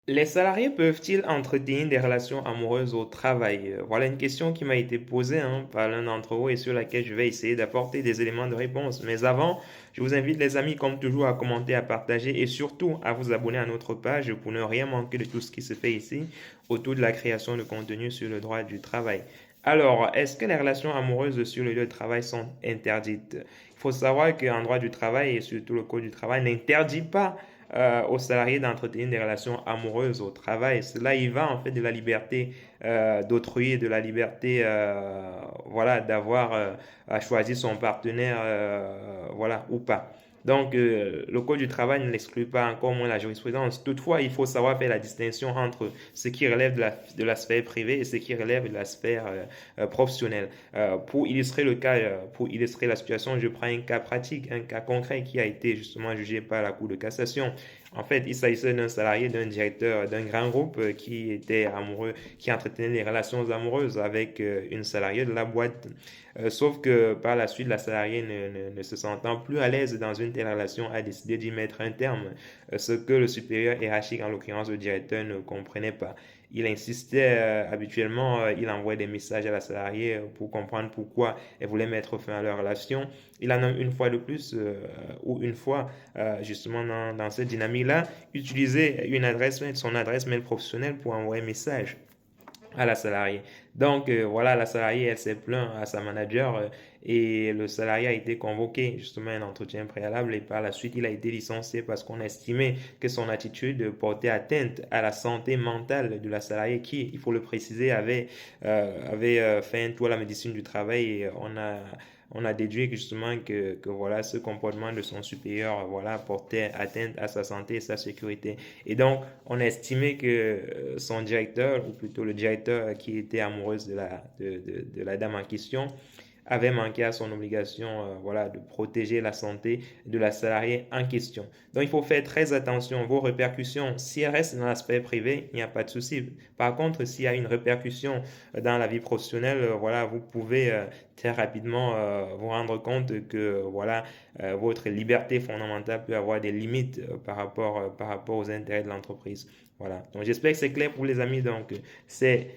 Les salariés peuvent-ils entretenir des relations amoureuses au travail? Voilà une question qui m'a été posée par l'un d'entre vous et sur laquelle je vais essayer d'apporter des éléments de réponse. Mais avant, je vous invite les amis comme toujours à commenter, à partager et surtout à vous abonner à notre page pour ne rien manquer de tout ce qui se fait ici autour de la création de contenu sur le droit du travail. Alors, est-ce que les relations amoureuses sur le lieu de travail sont interdites? Il faut savoir qu'en droit du travail et surtout le code du travail n'interdit pas aux salariés d'entretenir des relations amoureuses au travail. Cela y va en fait de la liberté d'autrui et de la liberté voilà, d'avoir à choisir son partenaire voilà, ou pas. Donc, le code du travail ne l'exclut pas, encore moins la jurisprudence. Toutefois, il faut savoir faire la distinction entre ce qui relève de la sphère privée et ce qui relève de la sphère professionnelle. Pour illustrer le cas, pour illustrer la situation, je prends un cas pratique, un cas concret qui a été justement jugé par la Cour de cassation. En fait, il s'agissait d'un salarié, d'un directeur d'un grand groupe qui était amoureux, qui entretenait des relations amoureuses avec une salariée de la boîte. Sauf que par la suite, la salariée ne se sentant plus à l'aise dans une telle relation a décidé d'y mettre un terme, ce que le supérieur hiérarchique, en l'occurrence le directeur, ne comprenait pas. Il insistait habituellement, il envoyait des messages à la salariée pour comprendre pourquoi elle voulait mettre fin à leur relation. Il en a une fois de plus ou une fois justement dans cette dynamique-là, utiliser une adresse mail, son adresse mail professionnelle pour envoyer un message à la salariée. Donc voilà, la salariée, elle s'est plainte à sa manager et le salarié a été convoqué justement à un entretien préalable et par la suite, il a été licencié parce qu'on estimait que son attitude portait atteinte à la santé mentale de la salariée qui, il faut le préciser, avait fait un tour à la médecine du travail et on a déduit justement que voilà, ce comportement de son supérieur voilà, portait atteinte à sa santé et sa sécurité. Et donc, on a estimé que son directeur, ou plutôt le directeur qui était amoureuse de la dame en question, avait manqué à son obligation voilà, de protéger la santé de la salariée en question. Donc il faut faire très attention. Vos répercussions, si elles restent dans l'aspect privé, il n'y a pas de souci. Par contre, s'il y a une répercussion dans la vie professionnelle, voilà, vous pouvez très rapidement vous rendre compte que voilà, votre liberté fondamentale peut avoir des limites par rapport aux intérêts de l'entreprise. Voilà. Donc j'espère que c'est clair pour les amis. Donc c'est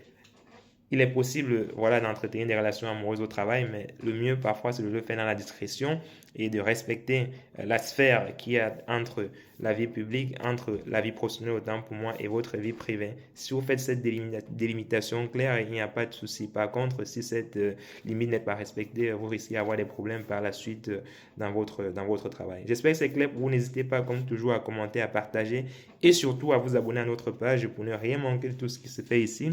il est possible voilà, d'entretenir des relations amoureuses au travail, mais le mieux parfois c'est de le faire dans la discrétion et de respecter la sphère qu'il y a entre la vie publique, entre la vie professionnelle autant pour moi et votre vie privée. Si vous faites cette délimitation claire, il n'y a pas de souci. Par contre, si cette limite n'est pas respectée, vous risquez d'avoir des problèmes par la suite dans votre travail. J'espère que c'est clair pour vous. N'hésitez pas, comme toujours, à commenter, à partager et surtout à vous abonner à notre page pour ne rien manquer de tout ce qui se fait ici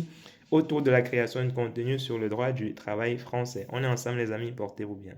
autour de la création de contenu sur le droit du travail français. On est ensemble les amis, portez-vous bien.